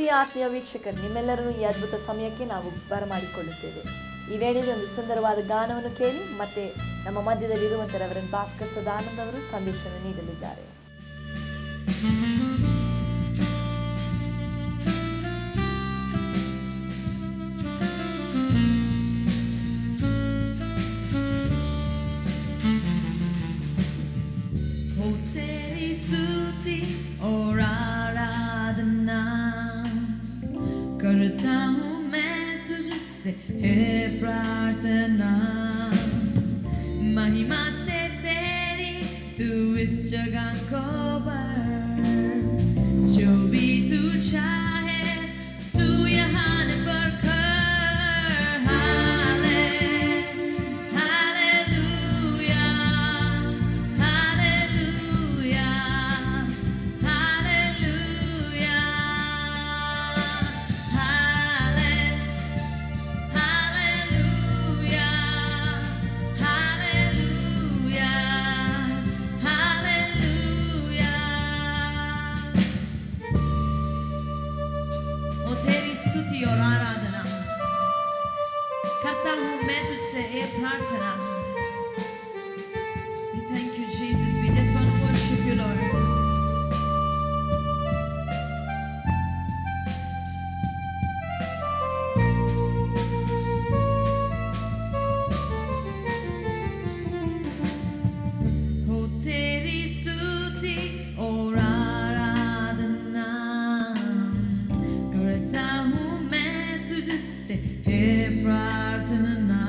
ಪ್ರಿಯ ಆತ್ಮೀಯ ವೀಕ್ಷಕರು, ನಿಮ್ಮೆಲ್ಲರನ್ನು ಈ ಅದ್ಭುತ ಸಮಯಕ್ಕೆ ನಾವು ಬರಮಾಡಿಕೊಳ್ಳುತ್ತೇವೆ. ಈ ವೇಳೆಯಲ್ಲಿ ಒಂದು ಸುಂದರವಾದ ಗಾನವನ್ನು ಕೇಳಿ ಮತ್ತೆ ನಮ್ಮ ಮಧ್ಯದಲ್ಲಿ ಇರುವಂಥ ರೆವರೆಂಡ್ ಭಾಸ್ಕರ್ ಸದಾನಂದ್ ಅವರು ಸಂದೇಶವನ್ನು ನೀಡಲಿದ್ದಾರೆ. करता हूँ मैं तुझसे हे प्रार्थना, महिमा से तेरी तू इस जगह को भर, जो भी तू चाहे तू यहाँ पर कर. Hallelujah, hallelujah, hallelujah. और आराधना करता हूँ मैं तुझसे ये प्रार्थना. We thank you Jesus, we just want to worship you Lord. हो तेरी स्तुति और आराधना करता हूँ हे प्रार्थना,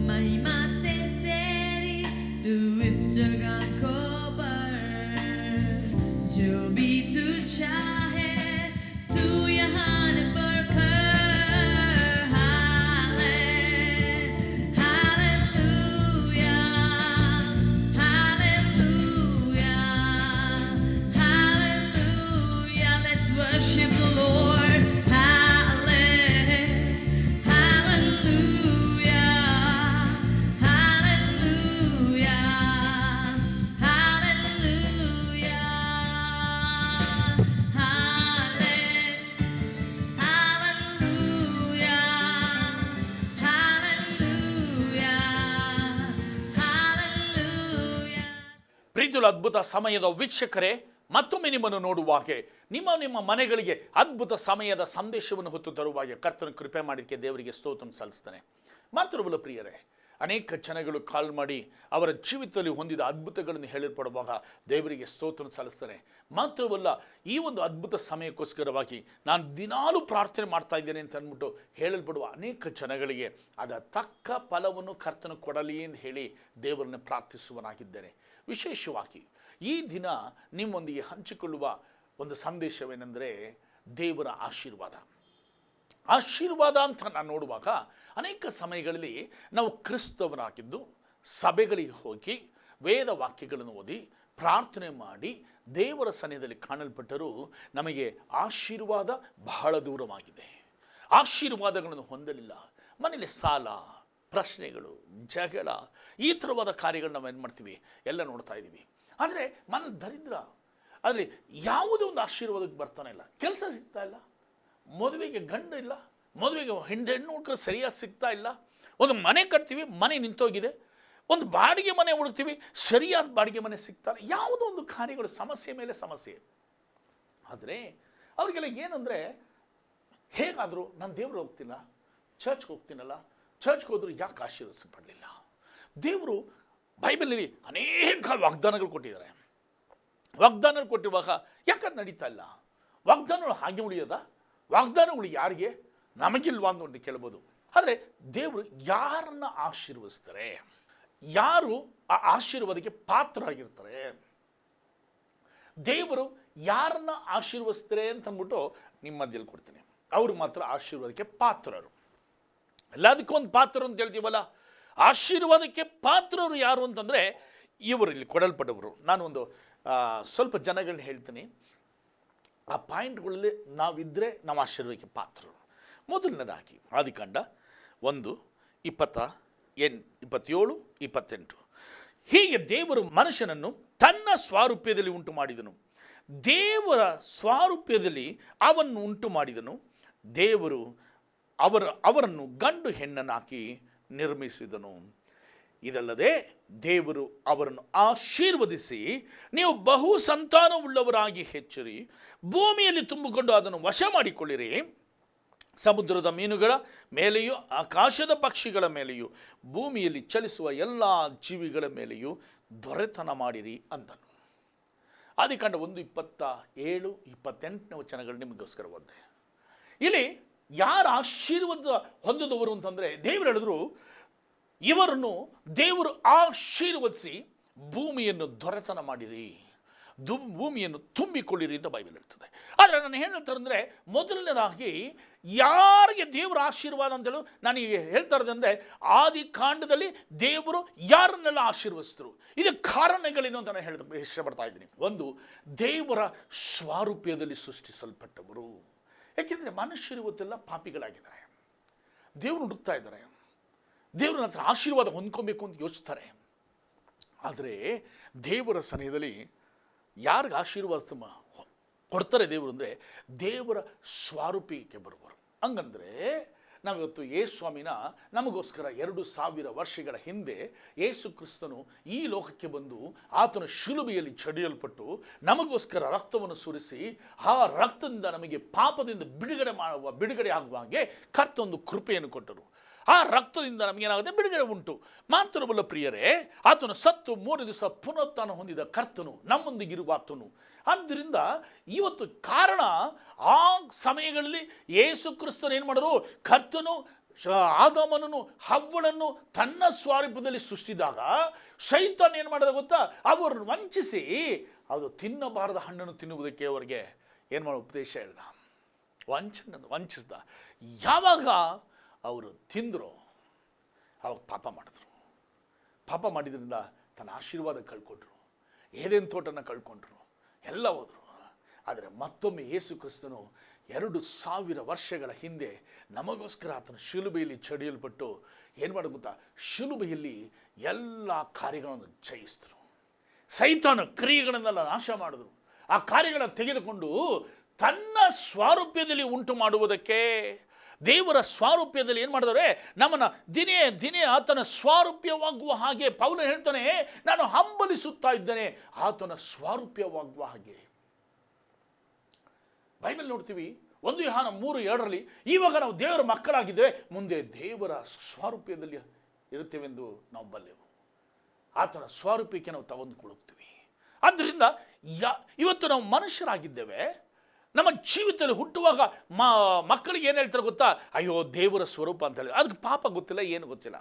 महिमा से तेरी तू इस जगह को भर, जो भी तू चाहे तू यहाँ पर कर. Hallelujah, hallelujah, hallelujah. Let's worship the Lord. ಪ್ರೀತಿಯುಳ್ಳ ಅದ್ಭುತ ಸಮಯದ ವೀಕ್ಷಕರೇ, ಮತ್ತೊಮ್ಮೆ ನಿಮ್ಮನ್ನು ನೋಡುವಾಗೆ ನಿಮ್ಮ ಮನೆಗಳಿಗೆ ಅದ್ಭುತ ಸಮಯದ ಸಂದೇಶವನ್ನು ಹೊತ್ತು ತರುವಾಗೆ ಕರ್ತನ ಕೃಪೆ ಮಾಡಿದ್ದಕ್ಕೆ ದೇವರಿಗೆ ಸ್ತೋತ್ರ ಸಲ್ಲಿಸ್ತಾನೆ. ಮಾತ್ರವಲ್ಲ ಪ್ರಿಯರೇ, ಅನೇಕ ಜನಗಳು ಕಾಲ್ ಮಾಡಿ ಅವರ ಜೀವಿತದಲ್ಲಿ ಹೊಂದಿದ ಅದ್ಭುತಗಳನ್ನು ಹೇಳಿಕೊಡುವಾಗ ದೇವರಿಗೆ ಸ್ತೋತ್ರ ಸಲ್ಲಿಸ್ತಾನೆ. ಮಾತ್ರವಲ್ಲ, ಈ ಒಂದು ಅದ್ಭುತ ಸಮಯಕ್ಕೋಸ್ಕರವಾಗಿ ನಾನು ದಿನಾಲೂ ಪ್ರಾರ್ಥನೆ ಮಾಡ್ತಾ ಇದ್ದೇನೆ ಅಂತ ಅಂದ್ಬಿಟ್ಟು ಹೇಳಲ್ಪಡುವ ಅನೇಕ ಜನಗಳಿಗೆ ಅದರ ತಕ್ಕ ಫಲವನ್ನು ಕರ್ತನ ಕೊಡಲಿ ಎಂದು ಹೇಳಿ ದೇವರನ್ನು ಪ್ರಾರ್ಥಿಸುವನಾಗಿದ್ದೇನೆ. ವಿಶೇಷವಾಗಿ ಈ ದಿನ ನಿಮ್ಮೊಂದಿಗೆ ಹಂಚಿಕೊಳ್ಳುವ ಒಂದು ಸಂದೇಶವೇನೆಂದರೆ ದೇವರ ಆಶೀರ್ವಾದ. ಆಶೀರ್ವಾದ ಅಂತ ನಾನು ನೋಡುವಾಗ ಅನೇಕ ಸಮಯಗಳಲ್ಲಿ ನಾವು ಕ್ರಿಸ್ತವರಾಗಿದ್ದು ಸಭೆಗಳಿಗೆ ಹೋಗಿ ವೇದ ವಾಕ್ಯಗಳನ್ನು ಓದಿ ಪ್ರಾರ್ಥನೆ ಮಾಡಿ ದೇವರ ಸನ್ನಿಧಿಯಲ್ಲಿ ಕಾಣಲ್ಪಟ್ಟರೂ ನಮಗೆ ಆಶೀರ್ವಾದ ಬಹಳ ದೂರವಾಗಿದೆ. ಆಶೀರ್ವಾದಗಳನ್ನು ಹೊಂದಲಿಲ್ಲ. ಮನೆಯಲ್ಲಿ ಸಾಲ, ಪ್ರಶ್ನೆಗಳು, ಜಗಳ, ಈ ಥರವಾದ ಕಾರ್ಯಗಳನ್ನ ನಾವು ಏನು ಮಾಡ್ತೀವಿ, ಎಲ್ಲ ನೋಡ್ತಾ ಇದ್ದೀವಿ. ಆದರೆ ಮನೇಲಿ ದರಿದ್ರ, ಆದರೆ ಯಾವುದೋ ಒಂದು ಆಶೀರ್ವಾದಕ್ಕೆ ಬರ್ತಾನೆ ಇಲ್ಲ. ಕೆಲಸ ಸಿಗ್ತಾ ಇಲ್ಲ, ಮದುವೆಗೆ ಗಂಡ ಇಲ್ಲ, ಮದುವೆಗೆ ಹೆಣ್ಣು ಹುಡುಗರು ಸರಿಯಾಗಿ ಸಿಗ್ತಾ ಇಲ್ಲ. ಒಂದು ಮನೆ ಕಟ್ತೀವಿ, ಮನೆ ನಿಂತೋಗಿದೆ. ಒಂದು ಬಾಡಿಗೆ ಮನೆ ಹುಡುಕ್ತೀವಿ, ಸರಿಯಾದ ಬಾಡಿಗೆ ಮನೆ ಸಿಗ್ತಾ ಇಲ್ಲ. ಯಾವುದೋ ಒಂದು ಕಾರ್ಯಗಳು ಸಮಸ್ಯೆ ಮೇಲೆ ಸಮಸ್ಯೆ. ಆದರೆ ಅವರಿಗೆಲ್ಲ ಏನಂದರೆ, ಹೇಗಾದರೂ ನಾನು ದೇವ್ರು ಹೋಗ್ತಿಲ್ಲ, ಚರ್ಚ್ಗೆ ಹೋಗ್ತೀನಲ್ಲ, ಚರ್ಚ್ಗೆ ಹೋದರೂ ಯಾಕೆ ಆಶೀರ್ವದಿಸಲ್ಪಡಲಿಲ್ಲ? ದೇವರು ಬೈಬಲಲ್ಲಿ ಅನೇಕ ವಾಗ್ದಾನಗಳು ಕೊಟ್ಟಿದ್ದಾರೆ. ವಾಗ್ದಾನಗಳು ಕೊಟ್ಟಿರುವಾಗ ಯಾಕದು ನಡೀತಾ ಇಲ್ಲ? ವಾಗ್ದಾನಗಳು ಹಾಗೆ ಉಳಿಯೋದ? ವಾಗ್ದಾನಗಳು ಯಾರಿಗೆ? ನಮಗಿಲ್ವಾ ಅಂತ ಕೇಳ್ಬೋದು. ಆದರೆ ದೇವರು ಯಾರನ್ನ ಆಶೀರ್ವದಿಸ್ತಾರೆ, ಯಾರು ಆ ಆಶೀರ್ವಾದಕ್ಕೆ ಪಾತ್ರರಾಗಿರ್ತಾರೆ, ದೇವರು ಯಾರನ್ನ ಆಶೀರ್ವದಿಸ್ತಾರೆ ಅಂತಂದ್ಬಿಟ್ಟು ನಿಮ್ಮ ಮಧ್ಯದಲ್ಲಿ ಕೊಡ್ತೀನಿ. ಅವರು ಮಾತ್ರ ಆಶೀರ್ವಾದಕ್ಕೆ ಪಾತ್ರರು. ಎಲ್ಲದಕ್ಕೂ ಒಂದು ಪಾತ್ರ ಅಂತ ಹೇಳ್ತೀವಲ್ಲ, ಆಶೀರ್ವಾದಕ್ಕೆ ಪಾತ್ರರು ಯಾರು ಅಂತಂದರೆ ಇವರು ಇಲ್ಲಿ ಕೊಡಲ್ಪಟ್ಟವರು. ನಾನು ಒಂದು ಸ್ವಲ್ಪ ಜನಗಳನ್ನ ಹೇಳ್ತೀನಿ. ಆ ಪಾಯಿಂಟ್ಗಳಲ್ಲಿ ನಾವಿದ್ದರೆ ನಾವು ಆಶೀರ್ವಾದಕ್ಕೆ ಪಾತ್ರರು. ಮೊದಲನೇದಾಗಿ ಆದಿಕಾಂಡ 1:27-28. ಹೀಗೆ ದೇವರು ಮನುಷ್ಯನನ್ನು ತನ್ನ ಸ್ವಾರೂಪ್ಯದಲ್ಲಿ ಉಂಟು ಮಾಡಿದನು. ದೇವರ ಸ್ವಾರೂಪ್ಯದಲ್ಲಿ ಅವನ್ನು ಉಂಟು ಮಾಡಿದನು. ದೇವರು ಅವರನ್ನು ಗಂಡು ಹೆಣ್ಣನ್ನಾಕಿ ನಿರ್ಮಿಸಿದನು. ಇದಲ್ಲದೆ ದೇವರು ಅವರನ್ನು ಆಶೀರ್ವದಿಸಿ, ನೀವು ಬಹು ಸಂತಾನವುಳ್ಳವರಾಗಿ ಹೆಚ್ಚಿರಿ, ಭೂಮಿಯಲ್ಲಿ ತುಂಬಿಕೊಂಡು ಅದನ್ನು ವಶ ಮಾಡಿಕೊಳ್ಳಿರಿ, ಸಮುದ್ರದ ಮೀನುಗಳ ಮೇಲೆಯೂ ಆಕಾಶದ ಪಕ್ಷಿಗಳ ಮೇಲೆಯೂ ಭೂಮಿಯಲ್ಲಿ ಚಲಿಸುವ ಎಲ್ಲ ಜೀವಿಗಳ ಮೇಲೆಯೂ ದೊರೆತನ ಮಾಡಿರಿ ಅಂದನು. ಆದಿಕಾಂಡ 1:27-28 ವಚನಗಳು ನಿಮಗೋಸ್ಕರ ಓದಿದೆ. ಇಲ್ಲಿ ಯಾರು ಆಶೀರ್ವಾದ ಹೊಂದಿದವರು ಅಂತಂದರೆ, ದೇವರು ಹೇಳಿದ್ರು ಇವರನ್ನು ದೇವರು ಆಶೀರ್ವದಿಸಿ ಭೂಮಿಯನ್ನು ದೊರೆತನ ಮಾಡಿರಿ, ಭೂಮಿಯನ್ನು ತುಂಬಿಕೊಳ್ಳಿರಿ ಅಂತ ಬೈಬಲ್ ಹೇಳ್ತದೆ. ಆದರೆ ನಾನು ಏನು ಹೇಳ್ತಾರೆ ಅಂದರೆ, ಮೊದಲನೇದಾಗಿ ಯಾರಿಗೆ ದೇವರ ಆಶೀರ್ವಾದ ಅಂತೇಳಿ ನಾನು ಈಗ ಹೇಳ್ತಾ ಇರೋದಂದರೆ, ಆದಿಕಾಂಡದಲ್ಲಿ ದೇವರು ಯಾರನ್ನೆಲ್ಲ ಆಶೀರ್ವದಿಸಿದ್ರು, ಇದಕ್ಕೆ ಕಾರಣಗಳೇನು ಅಂತ ನಾನು ಹೇಳೋದಕ್ಕೆ ಇಷ್ಟಪಡ್ತಾ ಇದ್ದೀನಿ. ಒಂದು, ದೇವರ ಸ್ವಾರೂಪ್ಯದಲ್ಲಿ ಸೃಷ್ಟಿಸಲ್ಪಟ್ಟವರು. ಯಾಕೆಂದರೆ ಮನುಷ್ಯರು ಇವತ್ತೆಲ್ಲ ಪಾಪಿಗಳಾಗಿದ್ದಾರೆ, ದೇವರು ಹುಡುಕ್ತಾ ಇದ್ದಾರೆ, ದೇವರ ಹತ್ರ ಆಶೀರ್ವಾದ ಹೊಂದ್ಕೊಬೇಕು ಅಂತ ಯೋಚಿಸ್ತಾರೆ. ಆದರೆ ದೇವರ ಸನಿಹದಲ್ಲಿ ಯಾರಿಗೆ ಆಶೀರ್ವಾದ ಕೊಡ್ತಾರೆ ದೇವರು ಅಂದರೆ, ದೇವರ ಸ್ವಾರೂಪ್ಯಕ್ಕೆ ಬರುವರು. ಹಂಗಂದರೆ ನಾವಿವತ್ತು ಯೇಸು ಸ್ವಾಮಿನ ನಮಗೋಸ್ಕರ 2000 ವರ್ಷಗಳ ಹಿಂದೆ ಯೇಸು ಕ್ರಿಸ್ತನು ಈ ಲೋಕಕ್ಕೆ ಬಂದು ಆತನ ಶಿಲುಬೆಯಲ್ಲಿ ಚಡಿಯಲ್ಪಟ್ಟು ನಮಗೋಸ್ಕರ ರಕ್ತವನ್ನು ಸುರಿಸಿ, ಆ ರಕ್ತದಿಂದ ನಮಗೆ ಪಾಪದಿಂದ ಬಿಡುಗಡೆ ಆಗುವ ಹಾಗೆ ಕರ್ತೊಂದು ಕೃಪೆಯನ್ನು ಕೊಟ್ಟರು. ಆ ರಕ್ತದಿಂದ ನಮಗೇನಾಗುತ್ತೆ, ಬಿಡುಗಡೆ ಉಂಟು. ಮಾತ್ರವಲ್ಲ ಪ್ರಿಯರೇ, ಆತನು ಸತ್ತು 3 ದಿವಸ ಪುನರುತ್ಥಾನ ಹೊಂದಿದ ಕರ್ತನು, ನಮ್ಮೊಂದಿಗಿರುವ ಆತನು. ಆದ್ದರಿಂದ ಇವತ್ತು ಕಾರಣ, ಆ ಸಮಯಗಳಲ್ಲಿ ಯೇಸು ಕ್ರಿಸ್ತನು ಏನು ಮಾಡಿದ್ರು, ಕರ್ತನು ಆದಾಮನನ್ನು ಹವ್ವಳನ್ನು ತನ್ನ ಸ್ವಾರೂಪ್ಯದಲ್ಲಿ ಸೃಷ್ಟಿಸಿದಾಗ ಸೈತಾನ್ ಏನು ಮಾಡಿದ ಗೊತ್ತಾ, ಅವರನ್ನು ವಂಚಿಸಿ ಅದು ತಿನ್ನಬಾರದ ಹಣ್ಣನ್ನು ತಿನ್ನುವುದಕ್ಕೆ ಅವರಿಗೆ ಏನು ಮಾಡೋ ಉಪದೇಶ ಹೇಳ್ದ, ವಂಚಿಸ್ದ. ಯಾವಾಗ ಅವರು ತಿಂದರು ಅವಾಗ ಪಾಪ ಮಾಡಿದ್ರು. ಪಾಪ ಮಾಡಿದ್ರಿಂದ ತನ್ನ ಆಶೀರ್ವಾದ ಕಳ್ಕೊಂಡ್ರು, ಏದೇನು ತೋಟನ ಕಳ್ಕೊಂಡ್ರು, ಎಲ್ಲ ಹೋದರು. ಆದರೆ ಮತ್ತೊಮ್ಮೆ ಯೇಸು ಕ್ರಿಸ್ತನು 2000 ವರ್ಷಗಳ ಹಿಂದೆ ನಮಗೋಸ್ಕರ ಆತನ ಶಿಲುಬೆಯಲ್ಲಿ ಚಡಿಯಲ್ಪಟ್ಟು ಏನು ಮಾಡೋದು ಗೊತ್ತಾ, ಶಿಲುಬೆಯಲ್ಲಿ ಎಲ್ಲ ಕಾರ್ಯಗಳನ್ನು ಜಯಿಸಿದ್ರು. ಸೈತಾನ ಕ್ರಿಯೆಗಳನ್ನೆಲ್ಲ ನಾಶ ಮಾಡಿದ್ರು. ಆ ಕಾರ್ಯಗಳನ್ನು ತೆಗೆದುಕೊಂಡು ತನ್ನ ಸ್ವಾರೂಪ್ಯದಲ್ಲಿ ಉಂಟು ಮಾಡುವುದಕ್ಕೆ, ದೇವರ ಸ್ವಾರೂಪ್ಯದಲ್ಲಿ ಏನು ಮಾಡಿದರೆ ನಮ್ಮನ್ನು ದಿನೇ ಆತನ ಸ್ವಾರೂಪ್ಯವಾಗುವ ಹಾಗೆ, ಪೌಲ ಹೇಳ್ತಾನೆ, ನಾನು ಹಂಬಲಿಸುತ್ತಾ ಇದ್ದೇನೆ ಆತನ ಸ್ವಾರೂಪ್ಯವಾಗುವ ಹಾಗೆ. ಬೈಬಲ್ ನೋಡ್ತೀವಿ 1 ಯೋಹಾನ 3:7 ಇವಾಗ ನಾವು ದೇವರ ಮಕ್ಕಳಾಗಿದ್ದೇವೆ, ಮುಂದೆ ದೇವರ ಸ್ವಾರೂಪ್ಯದಲ್ಲಿ ಇರುತ್ತೇವೆಂದು ನಾವು ಬಲ್ಲೆವು. ಆತನ ಸ್ವಾರೂಪ್ಯಕ್ಕೆ ನಾವು ತಗೊಂಡುಕೊಳ್ಳುತ್ತೀವಿ. ಆದ್ದರಿಂದ ಇವತ್ತು ನಾವು ಮನುಷ್ಯರಾಗಿದ್ದೇವೆ. ನಮ್ಮ ಜೀವಿತದಲ್ಲಿ ಹುಟ್ಟುವಾಗ ಮಕ್ಕಳಿಗೆ ಏನು ಹೇಳ್ತಾರೆ ಗೊತ್ತಾ, ಅಯ್ಯೋ ದೇವರ ಸ್ವರೂಪ ಅಂತ ಹೇಳಿ, ಅದಕ್ಕೆ ಪಾಪ ಗೊತ್ತಿಲ್ಲ, ಏನು ಗೊತ್ತಿಲ್ಲ.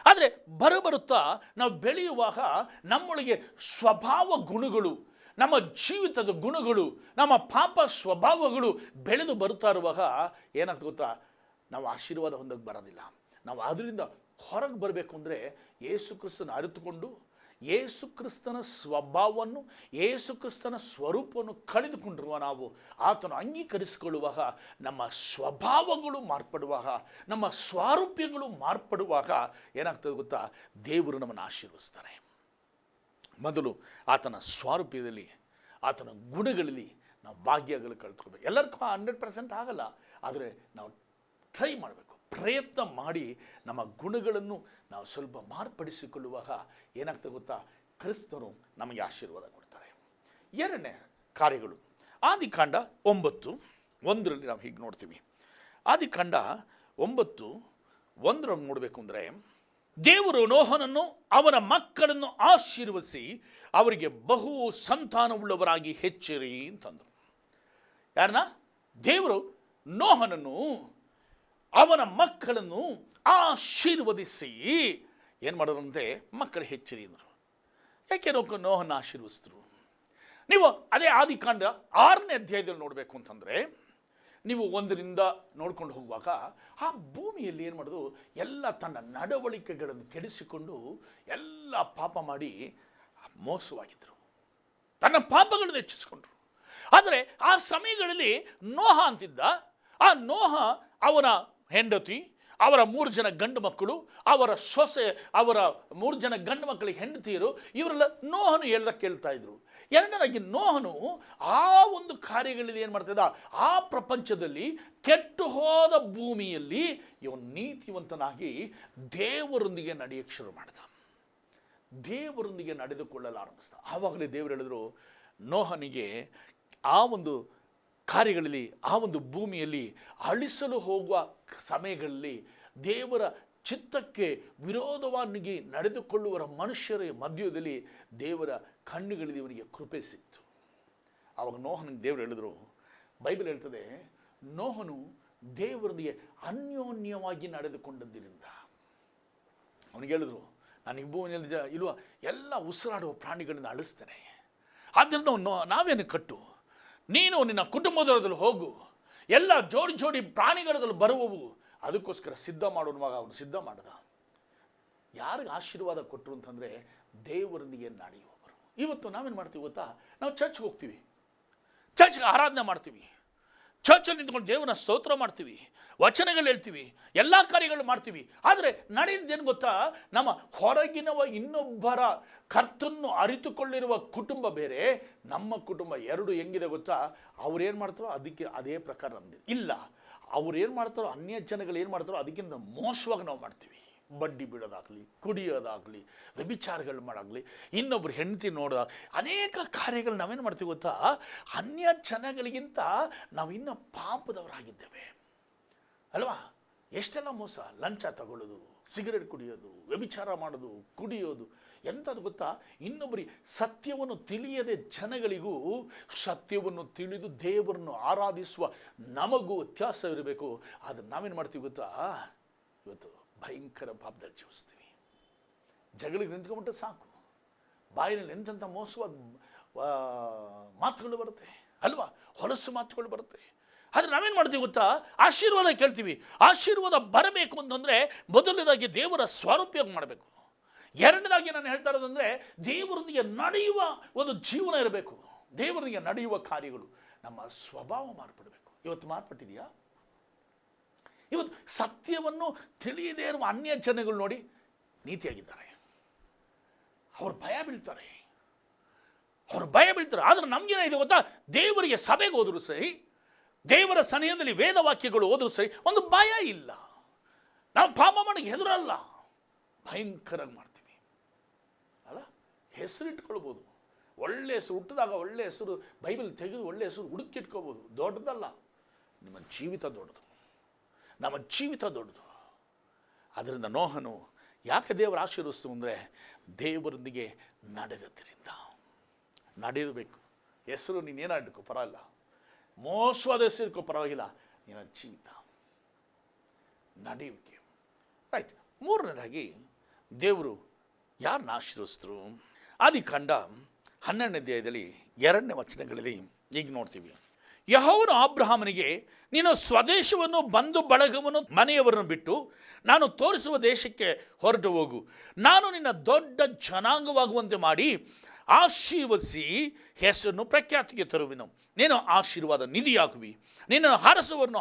ಆದರೆ ಬರುತ್ತಾ ನಾವು ಬೆಳೆಯುವಾಗ ನಮ್ಮೊಳಗೆ ಸ್ವಭಾವ ಗುಣಗಳು, ನಮ್ಮ ಜೀವಿತದ ಗುಣಗಳು, ನಮ್ಮ ಪಾಪ ಸ್ವಭಾವಗಳು ಬೆಳೆದು ಬರುತ್ತಾ ಇರುವಾಗ ಏನಾಗ್ತದೆ ಗೊತ್ತಾ, ನಾವು ಆಶೀರ್ವಾದ ಹೊಂದಕ್ಕೆ ಬರೋದಿಲ್ಲ. ನಾವು ಅದರಿಂದ ಹೊರಗೆ ಬರಬೇಕು ಅಂದರೆ ಯೇಸು ಕ್ರಿಸ್ತನ ಅರಿತುಕೊಂಡು, ಯೇಸು ಕ್ರಿಸ್ತನ ಸ್ವಭಾವವನ್ನು, ಯೇಸು ಕ್ರಿಸ್ತನ ಸ್ವರೂಪವನ್ನು ಕಳೆದುಕೊಂಡಿರುವ ನಾವು ಆತನು ಅಂಗೀಕರಿಸಿಕೊಳ್ಳುವಾಗ, ನಮ್ಮ ಸ್ವಭಾವಗಳು ಮಾರ್ಪಡುವಾಗ, ನಮ್ಮ ಸ್ವಾರೂಪ್ಯಗಳು ಮಾರ್ಪಡುವಾಗ ಏನಾಗ್ತದೆ ಗೊತ್ತಾ, ದೇವರು ನಮ್ಮನ್ನು ಆಶೀರ್ವದಿಸ್ತಾರೆ. ಮೊದಲು ಆತನ ಸ್ವಾರೂಪ್ಯದಲ್ಲಿ, ಆತನ ಗುಣಗಳಲ್ಲಿ ನಾವು ಭಾಗ್ಯಗಳು ಕಳ್ತ್ಕೋಬೇಕು. ಎಲ್ಲರಿಗೂ 100% ಆಗಲ್ಲ, ಆದರೆ ನಾವು ಟ್ರೈ ಮಾಡಬೇಕು, ಪ್ರಯತ್ನ ಮಾಡಿ ನಮ್ಮ ಗುಣಗಳನ್ನು ನಾವು ಸ್ವಲ್ಪ ಮಾರ್ಪಡಿಸಿಕೊಳ್ಳುವಾಗ ಏನಾಗ್ತದೆ ಗೊತ್ತಾ, ಕ್ರಿಸ್ತನು ನಮಗೆ ಆಶೀರ್ವಾದ ಕೊಡ್ತಾರೆ. 2ನೇ ಕಾರ್ಯಗಳು, ಆದಿಕಾಂಡ 9:1 ನಾವು ಹೀಗೆ ನೋಡ್ತೀವಿ. ಆದಿಕಾಂಡ 9:1 ನೋಡಬೇಕು ಅಂದರೆ, ದೇವರು ನೋಹನನ್ನು ಅವನ ಮಕ್ಕಳನ್ನು ಆಶೀರ್ವದಿಸಿ ಅವರಿಗೆ ಬಹು ಸಂತಾನವುಳ್ಳವರಾಗಿ ಹೆಚ್ಚಿರಿ ಅಂತಂದರು. ಯಾರನ್ನ? ದೇವರು ನೋಹನನ್ನು ಅವನ ಮಕ್ಕಳನ್ನು ಆಶೀರ್ವದಿಸಿ ಏನು ಮಾಡೋರಂತೆ, ಮಕ್ಕಳು ಹೆಚ್ಚಿರಿ ಅಂದರು. ಯಾಕೆ ನೋಹನ ಆಶೀರ್ವದಿಸಿದ್ರು? ನೀವು ಅದೇ ಆದಿಕಾಂಡ 6ನೇ ಅಧ್ಯಾಯದಲ್ಲಿ ನೋಡಬೇಕು ಅಂತಂದರೆ, ನೀವು 1ರಿಂದ ನೋಡ್ಕೊಂಡು ಹೋಗುವಾಗ ಆ ಭೂಮಿಯಲ್ಲಿ ಏನು ಮಾಡೋದು, ಎಲ್ಲ ತನ್ನ ನಡವಳಿಕೆಗಳನ್ನು ಕೆಡಿಸಿಕೊಂಡು ಎಲ್ಲ ಪಾಪ ಮಾಡಿ ಮೋಸವಾಗಿದ್ದರು, ತನ್ನ ಪಾಪಗಳನ್ನು ಹೆಚ್ಚಿಸ್ಕೊಂಡ್ರು. ಆದರೆ ಆ ಸಮಯಗಳಲ್ಲಿ ನೋಹ ಅಂತಿದ್ದ, ಆ ನೋಹ ಅವನ ಹೆಂಡತಿ ಅವರ 3 ಜನ ಗಂಡು ಮಕ್ಕಳು, ಅವರ ಸೊಸೆ, ಅವರ 3 ಜನ ಗಂಡು ಮಕ್ಕಳಿಗೆ ಹೆಂಡತಿಯರು, ಇವರೆಲ್ಲ ನೋಹನು ಹೇಳ್ದ ಕೇಳ್ತಾ ಇದ್ರು. ಎರಡನೇದಾಗಿ ನೋಹನು ಆ ಒಂದು ಕಾರ್ಯಗಳಲ್ಲಿ ಏನು ಮಾಡ್ತಿದ್ದ, ಆ ಪ್ರಪಂಚದಲ್ಲಿ ಕೆಟ್ಟು ಹೋದ ಭೂಮಿಯಲ್ಲಿ ಇವನು ನೀತಿವಂತನಾಗಿ ದೇವರೊಂದಿಗೆ ನಡೆಯಕ್ಕೆ ಶುರು ಮಾಡ್ದ, ದೇವರೊಂದಿಗೆ ನಡೆದುಕೊಳ್ಳಲು ಆರಂಭಿಸ್ದ. ಆವಾಗಲೇ ದೇವರು ಹೇಳಿದ್ರು ನೋಹನಿಗೆ ಆ ಒಂದು ಕಾರ್ಯಗಳಲ್ಲಿ, ಆ ಒಂದು ಭೂಮಿಯಲ್ಲಿ ಅಳಿಸಲು ಹೋಗುವ ಸಮಯಗಳಲ್ಲಿ ದೇವರ ಚಿತ್ತಕ್ಕೆ ವಿರೋಧವಾಗಿ ನಡೆದುಕೊಳ್ಳುವ ಮನುಷ್ಯರ ಮಧ್ಯದಲ್ಲಿ ದೇವರ ಕಣ್ಣುಗಳಲ್ಲಿ ಇವನಿಗೆ ಕೃಪೆ ಸಿಕ್ತು. ಆವಾಗ ನೋಹನಿಗೆ ದೇವರು ಹೇಳಿದ್ರು, ಬೈಬಲ್ ಹೇಳ್ತದೆ, ನೋಹನು ದೇವರೊಂದಿಗೆ ಅನ್ಯೋನ್ಯವಾಗಿ ನಡೆದುಕೊಂಡದ್ದರಿಂದ ಅವನಿಗೆ ಹೇಳಿದ್ರು, ನಾನು ಈ ಭೂಮಿಯಲ್ಲಿ ಇಲ್ವ ಎಲ್ಲ ಉಸಿರಾಡುವ ಪ್ರಾಣಿಗಳಿಂದ ಅಳಿಸ್ತೇನೆ, ಆದ್ದರಿಂದ ನಾವೇನು ಕಟ್ಟು, ನೀನು ನಿನ್ನ ಕುಟುಂಬದಲ್ಲಿ ಹೋಗು, ಎಲ್ಲ ಜೋಡಿ ಜೋಡಿ ಪ್ರಾಣಿಗಳಲ್ಲಿ ಬರುವವು, ಅದಕ್ಕೋಸ್ಕರ ಸಿದ್ಧ ಮಾಡುವಾಗ ಅವನು ಸಿದ್ಧ ಮಾಡ್ದ. ಯಾರಿಗೆ ಆಶೀರ್ವಾದ ಕೊಟ್ಟರು ಅಂತಂದರೆ ದೇವರೊಂದಿಗೆ ನಡೆಯುವವರು. ಇವತ್ತು ನಾವೇನು ಮಾಡ್ತೀವಿ ಗೊತ್ತಾ, ನಾವು ಚರ್ಚ್ಗೆ ಹೋಗ್ತೀವಿ, ಚರ್ಚ್ಗೆ ಆರಾಧನೆ ಮಾಡ್ತೀವಿ, ಚರ್ಚಲ್ಲಿ ನಿಂತ್ಕೊಂಡು ದೇವರನ್ನ ಸ್ತೋತ್ರ ಮಾಡ್ತೀವಿ, ವಚನಗಳು ಹೇಳ್ತೀವಿ, ಎಲ್ಲ ಕಾರ್ಯಗಳು ಮಾಡ್ತೀವಿ. ಆದರೆ ನಡೆಯುತ್ತೇನು ಗೊತ್ತಾ, ನಮ್ಮ ಹೊರಗಿನವ ಇನ್ನೊಬ್ಬರ ಕರ್ತನ್ನು ಅರಿತುಕೊಳ್ಳಿರುವ ಕುಟುಂಬ ಬೇರೆ, ನಮ್ಮ ಕುಟುಂಬ ಎರಡು ಹೆಂಗಿದೆ ಗೊತ್ತಾ, ಅವ್ರೇನು ಮಾಡ್ತಾರೋ ಅದಕ್ಕೆ ಅದೇ ಪ್ರಕಾರ ನಮ್ಮದು ಇಲ್ಲ. ಅವ್ರೇನು ಮಾಡ್ತಾರೋ, ಅನ್ಯ ಜನಗಳು ಏನು ಮಾಡ್ತಾರೋ ಅದಕ್ಕಿಂತ ಮೋಸವಾಗಿ ನಾವು ಮಾಡ್ತೀವಿ. ಬಡ್ಡಿ ಬಿಡೋದಾಗಲಿ, ಕುಡಿಯೋದಾಗಲಿ, ವ್ಯಭಿಚಾರಗಳು ಮಾಡೋದಾಗಲಿ, ಇನ್ನೊಬ್ರು ಹೆಂಡತಿ ನೋಡೋದ, ಅನೇಕ ಕಾರ್ಯಗಳು ನಾವೇನು ಮಾಡ್ತೀವಿ ಗೊತ್ತಾ, ಅನ್ಯ ಜನಗಳಿಗಿಂತ ನಾವು ಇನ್ನೂ ಪಾಪದವರಾಗಿದ್ದೇವೆ ಅಲ್ವಾ. ಎಷ್ಟೆಲ್ಲ ಮೋಸ, ಲಂಚ ತಗೊಳ್ಳೋದು, ಸಿಗರೇಟ್ ಕುಡಿಯೋದು, ವ್ಯಭಿಚಾರ ಮಾಡೋದು, ಕುಡಿಯೋದು, ಎಂಥದ್ದು ಗೊತ್ತಾ, ಇನ್ನೊಬ್ಬರಿಗೆ ಸತ್ಯವನ್ನು ತಿಳಿಯದೆ ಜನಗಳಿಗೂ ಸತ್ಯವನ್ನು ತಿಳಿದು ದೇವರನ್ನು ಆರಾಧಿಸುವ ನಮಗೂ ವ್ಯತ್ಯಾಸವಿರಬೇಕು. ಆದರೆ ನಾವೇನು ಮಾಡ್ತೀವಿ ಗೊತ್ತಾ, ಇವತ್ತು ಭಯಂಕರ ಪಾಪದಲ್ಲಿ ಜೀವಿಸ್ತೀವಿ. ಜಗಳಿಗೆ ನಿಂತ್ಕೊಂಡ್ಬಿಟ್ರೆ ಸಾಕು, ಬಾಯಿನಲ್ಲಿ ಎಂತೆಂಥ ಮೋಸವಾದ ಮಾತುಗಳು ಬರುತ್ತೆ ಅಲ್ವಾ, ಹೊಲಸು ಮಾತುಗಳು ಬರುತ್ತೆ. ಆದರೆ ನಾವೇನು ಮಾಡ್ತೀವಿ ಗೊತ್ತಾ, ಆಶೀರ್ವಾದ ಕೇಳ್ತೀವಿ. ಆಶೀರ್ವಾದ ಬರಬೇಕು ಅಂತಂದರೆ ಮೊದಲನೇದಾಗಿ ದೇವರ ಸ್ವರೂಪಯೋಗ ಮಾಡಬೇಕು. ಎರಡನೇದಾಗಿ ನಾನು ಹೇಳ್ತಾ ಇರೋದಂದರೆ ದೇವರೊಂದಿಗೆ ನಡೆಯುವ ಒಂದು ಜೀವನ ಇರಬೇಕು. ದೇವರೊಂದಿಗೆ ನಡೆಯುವ ಕಾರ್ಯಗಳು, ನಮ್ಮ ಸ್ವಭಾವ ಮಾರ್ಪಡಬೇಕು. ಇವತ್ತು ಮಾರ್ಪಟ್ಟಿದೆಯಾ? ಇವತ್ತು ಸತ್ಯವನ್ನು ತಿಳಿಯದೇ ಇರುವ ಅನ್ಯ ಜನಗಳು ನೋಡಿ ನೀತಿಯಾಗಿದ್ದಾರೆ, ಅವ್ರು ಭಯ ಬೀಳ್ತಾರೆ. ಆದರೆ ನಮಗೇನಾಗಿದೆ ಗೊತ್ತಾ, ದೇವರಿಗೆ ಸಭೆಗೆ ಹೋದರೂ ಸರಿ, ದೇವರ ಸನಿಹದಲ್ಲಿ ವೇದವಾಕ್ಯಗಳು ಹೋದರೂ ಸರಿ, ಒಂದು ಭಯ ಇಲ್ಲ. ನಾವು ಪಾಪ ಮಾಡೋಕ್ಕೆ ಹೆದರಲ್ಲ, ಭಯಂಕರ ಮಾಡ್ತೀವಿ ಅಲ್ಲ. ಹೆಸರು ಇಟ್ಕೊಳ್ಬೋದು, ಒಳ್ಳೆ ಹೆಸರು, ಹುಟ್ಟಿದಾಗ ಒಳ್ಳೆ ಹೆಸರು ಬೈಬಲ್ ತೆಗೆದು ಒಳ್ಳೆ ಹೆಸರು ಹುಡುಕಿಟ್ಕೋಬೋದು, ದೊಡ್ಡದಲ್ಲ. ನಿಮ್ಮ ಜೀವಿತ ದೊಡ್ಡದು, ನಮ್ಮ ಜೀವಿತ ದೊಡ್ಡದು. ಅದರಿಂದ ನೋಹನು ಯಾಕೆ ದೇವರ ಆಶೀರ್ವಸ್ತು ಅಂದರೆ ದೇವರೊಂದಿಗೆ ನಡೆದದ್ದರಿಂದ. ನಡೆಯಬೇಕು. ಹೆಸರು ನೀನೇನಾಡ್ಕೋ ಪರವಾಗಿಲ್ಲ, ಮೋಸವಾದ ಹೆಸರು ಇಟ್ಕೋ ಪರವಾಗಿಲ್ಲ, ನಿನ್ನ ಜೀವಿತ ನಡೆಯುವಿಕೆ. ರೈಟ್. ಮೂರನೇದಾಗಿ ದೇವರು ಯಾರನ್ನ ಆಶೀರ್ವಸ್ತರು? ಆದಿಕಾಂಡ 12ನೇ ಅಧ್ಯಾಯದಲ್ಲಿ 2ನೇ ವಚನಗಳಲ್ಲಿ ಈಗ ನೋಡ್ತೀವಿ, ಯೆಹೋವನು ಅಬ್ರಹಾಮನಿಗೆ, ನೀನು ಸ್ವದೇಶವನ್ನು, ಬಂಧು ಬಳಗವನ್ನು, ಮನೆಯವರನ್ನು ಬಿಟ್ಟು ನಾನು ತೋರಿಸುವ ದೇಶಕ್ಕೆ ಹೊರಟು ಹೋಗು. ನಾನು ನಿನ್ನ ದೊಡ್ಡ ಜನಾಂಗವಾಗುವಂತೆ ಮಾಡಿ ಆಶೀರ್ವದಿಸಿ ಹೆಸರನ್ನು ಪ್ರಖ್ಯಾತಿಗೆ ತರುವೆನು. ನೀನು ಆಶೀರ್ವಾದ ನಿಧಿಯಾಗುವಿ. ನಿನ್ನನ್ನು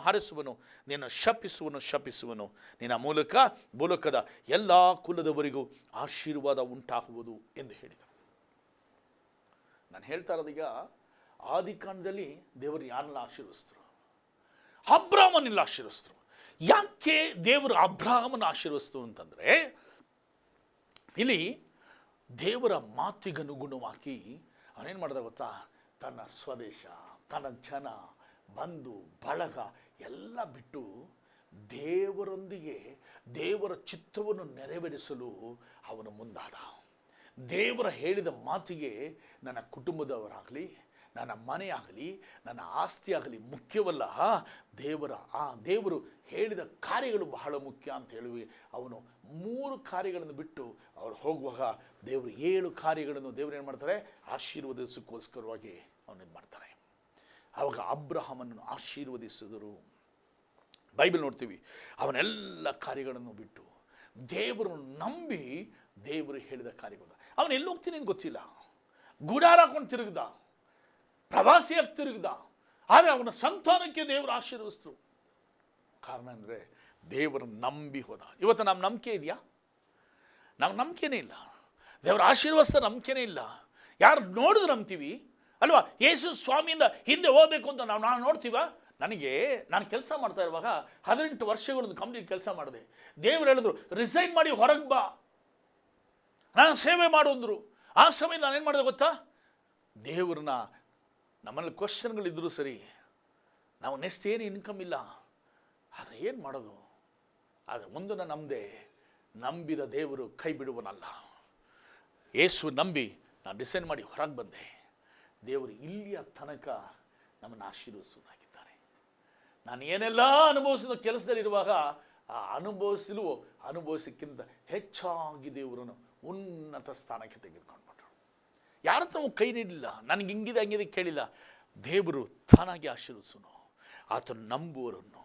ಹಾರಿಸುವನು, ನಿನ್ನ ಶಪಿಸುವನು. ನಿನ್ನ ಮೂಲಕದ ಎಲ್ಲ ಕುಲದವರಿಗೂ ಆಶೀರ್ವಾದ ಉಂಟಾಗುವುದು ಎಂದು ಹೇಳಿದರು. ನಾನು ಹೇಳ್ತಾ ಇರೋದೀಗ, ಆದಿಕಾಂಡದಲ್ಲಿ ದೇವರು ಯಾರನ್ನ ಆಶೀರ್ವಸ್ತರು? ಅಬ್ರಾಹ್ಮನಿಲ್ಲ ಆಶೀರ್ವಸ್ತರು. ಯಾಕೆ ದೇವರು ಅಬ್ರಾಹ್ಮನ ಆಶೀರ್ವಸ್ತರು ಅಂತಂದರೆ, ಇಲ್ಲಿ ದೇವರ ಮಾತಿಗನುಗುಣವಾಗಿ ಅವನೇನು ಮಾಡಿದ ಗೊತ್ತಾ, ತನ್ನ ಸ್ವದೇಶ, ತನ್ನ ಜನ, ಬಂಧು ಬಳಗ ಎಲ್ಲ ಬಿಟ್ಟು ದೇವರೊಂದಿಗೆ ದೇವರ ಚಿತ್ತವನ್ನು ನೆರವೇರಿಸಲು ಅವನು ಮುಂದಾದ. ದೇವರ ಹೇಳಿದ ಮಾತಿಗೆ ನನ್ನ ಕುಟುಂಬದವರಾಗಲಿ, ನನ್ನ ಮನೆ ಆಗಲಿ, ನನ್ನ ಆಸ್ತಿ ಆಗಲಿ ಮುಖ್ಯವಲ್ಲ, ದೇವರು ಹೇಳಿದ ಕಾರ್ಯಗಳು ಬಹಳ ಮುಖ್ಯ ಅಂತ ಹೇಳುವಿ. ಅವನು 3 ಕಾರ್ಯಗಳನ್ನು ಬಿಟ್ಟು ಅವರು ಹೋಗುವಾಗ ದೇವರು 7 ಕಾರ್ಯಗಳನ್ನು ದೇವರು ಏನು ಮಾಡ್ತಾರೆ, ಆಶೀರ್ವದಿಸೋಕ್ಕೋಸ್ಕರವಾಗಿ ಅವನಿಗೆ ಮಾಡ್ತಾರೆ. ಆವಾಗ ಅಬ್ರಹಾಮನನ್ನು ಆಶೀರ್ವದಿಸಿದರು. ಬೈಬಲ್ ನೋಡ್ತೀವಿ, ಅವನೆಲ್ಲ ಕಾರ್ಯಗಳನ್ನು ಬಿಟ್ಟು ದೇವರನ್ನು ನಂಬಿ ದೇವರು ಹೇಳಿದ ಕಾರ್ಯಗಳು. ಅವನು ಎಲ್ಲಿ ಹೋಗ್ತೀನಿ ಅಂತ ಗೊತ್ತಿಲ್ಲ, ಗುಡಾರ ಹಾಕೊಂಡು ತಿರುಗಿದ, ಪ್ರವಾಸಿಯಾಗಿ ತಿರುಗಿದ, ಆದರೆ ಅವನ ಸಂತಾನಕ್ಕೆ ದೇವರು ಆಶೀರ್ವದಿಸಿದ್ರು. ಕಾರಣ ಅಂದರೆ ದೇವರನ್ನು ನಂಬಿ ಹೋದ. ಇವತ್ತು ನಮ್ಮ ನಂಬಿಕೆ ಇದೆಯಾ? ನಾವು ನಂಬಿಕೆನೇ ಇಲ್ಲ. ದೇವರ ಆಶೀರ್ವಾದ ನಂಬಿಕೆನೇ ಇಲ್ಲ. ಯಾರು ನೋಡಿದ್ರು ನಂಬ್ತೀವಿ ಅಲ್ವಾ? ಯೇಸು ಸ್ವಾಮಿಯಿಂದ ಹಿಂದೆ ಹೋಗ್ಬೇಕು ಅಂತ ನಾವು ನೋಡ್ತೀವ. ನಾನು ಕೆಲಸ ಮಾಡ್ತಾ ಇರುವಾಗ 18 ವರ್ಷಗಳನ್ನು ಕಂಪ್ಲೀಟ್ ಕೆಲಸ ಮಾಡಿದೆ. ದೇವರು ಹೇಳಿದ್ರು ರಿಸೈನ್ ಮಾಡಿ ಹೊರಗೆ ಬಾ, ನಾನು ಸೇವೆ ಮಾಡು ಅಂದರು. ಆ ಸಮಯ ನಾನೇನು ಮಾಡಿದೆ ಗೊತ್ತಾ? ದೇವ್ರನ್ನ, ನಮ್ಮಲ್ಲಿ ಕ್ವಶನ್ಗಳಿದ್ರೂ ಸರಿ, ನಾವು ನೆಕ್ಸ್ಟ್ ಏನು ಇನ್ಕಮ್ ಇಲ್ಲ, ಆದರೆ ಏನು ಮಾಡೋದು? ಆದರೆ ಒಂದನ್ನು ನಂಬಿದ ದೇವರು ಕೈ ಬಿಡುವನಲ್ಲ. ಯೇಸು ನಂಬಿ ನಾನು ಡಿಸೈಡ್ ಮಾಡಿ ಹೊರಗೆ ಬಂದೆ. ದೇವರು ಇಲ್ಲಿಯ ತನಕ ನಮ್ಮನ್ನು ಆಶೀರ್ವದಿಸುವನಾಗಿದ್ದಾನೆ. ನಾನು ಏನೆಲ್ಲ ಅನುಭವಿಸಿದ ಕೆಲಸದಲ್ಲಿರುವಾಗ ಆ ಅನುಭವಿಸಕ್ಕಿಂತ ಹೆಚ್ಚಾಗಿ ದೇವರನ್ನು ಉನ್ನತ ಸ್ಥಾನಕ್ಕೆ ತೆಗೆದುಕೊಂಡ್ಬಿಟ್ರು. ಯಾರ ಹತ್ರ ಕೈ ನೀಡಲಿಲ್ಲ, ನನಗೆ ಹಿಂಗಿದೆ ಕೇಳಿಲ್ಲ. ದೇವರು ತಾನಾಗಿ ಆಶೀರ್ವದಿಸುನು ಆತನು ನಂಬುವರನ್ನು.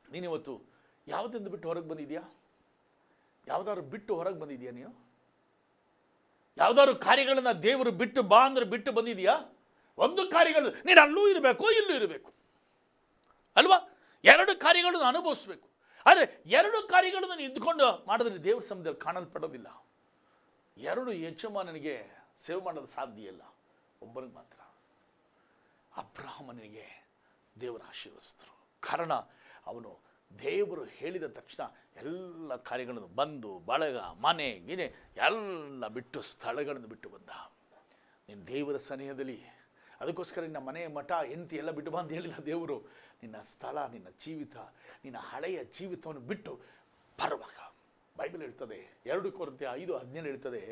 ನೀನಿವತ್ತು ಯಾವುದರಿಂದ ಬಿಟ್ಟು ಹೊರಗೆ ಬಂದಿದೆಯಾ? ಯಾವುದಾದ್ರು ಬಿಟ್ಟು ಹೊರಗೆ ಬಂದಿದೆಯಾ? ನೀನು ಯಾವುದಾದ್ರು ಕಾರ್ಯಗಳನ್ನು ದೇವರು ಬಿಟ್ಟು ಬಾ ಅಂದ್ರೆ ಬಿಟ್ಟು ಬಂದಿದೆಯಾ? ಒಂದು ಕಾರ್ಯಗಳು ನೀನು ಅಲ್ಲೂ ಇರಬೇಕು ಇಲ್ಲೂ ಇರಬೇಕು ಅಲ್ವಾ? 2 ಕಾರ್ಯಗಳನ್ನು ಅನುಭವಿಸ್ಬೇಕು. ಆದರೆ 2 ಕಾರ್ಯಗಳನ್ನು ಇದ್ದುಕೊಂಡು ಮಾಡಿದ್ರೆ ದೇವ್ರ ಸಮಯದಲ್ಲಿ ಕಾಣಲ್ಪಡೋದಿಲ್ಲ. 2 ಯಜಮಾನನಿಗೆ ಸೇವೆ ಮಾಡೋದು ಸಾಧ್ಯ ಇಲ್ಲ, ಒಬ್ಬನಿಗೆ ಮಾತ್ರ. ಅಬ್ರಹಾಮನಿಗೆ ದೇವರು ಆಶೀರ್ವದಿಸಿದ್ರು. ಕಾರಣ ಅವನು ದೇವರು ಹೇಳಿದ ತಕ್ಷಣ ಎಲ್ಲ ಕಾರ್ಯಗಳನ್ನು ಬಂದು ಬಳಗ ಮನೆ ಗಿನೆ ಎಲ್ಲ ಬಿಟ್ಟು ಸ್ಥಳಗಳನ್ನು ಬಿಟ್ಟು ಬಂದ. ನಿನ್ನ ದೇವರ ಸನಿಹದಲ್ಲಿ, ಅದಕ್ಕೋಸ್ಕರ ನಿನ್ನ ಮನೆ ಮಠ ಹೆಂಡತಿ ಎಲ್ಲ ಬಿಟ್ಟು ಬಂದು ಹೇಳಿಲ್ಲ ದೇವರು. ನಿನ್ನ ಸ್ಥಳ, ನಿನ್ನ ಜೀವಿತ, ನಿನ್ನ ಹಳೆಯ ಜೀವಿತವನ್ನು ಬಿಟ್ಟು ಬರುವಾಗ ಬೈಬಲ್ ಹೇಳ್ತದೆ, 2 ಕೊರಿಂಥಿ 5:17 ಹೇಳ್ತದೆ,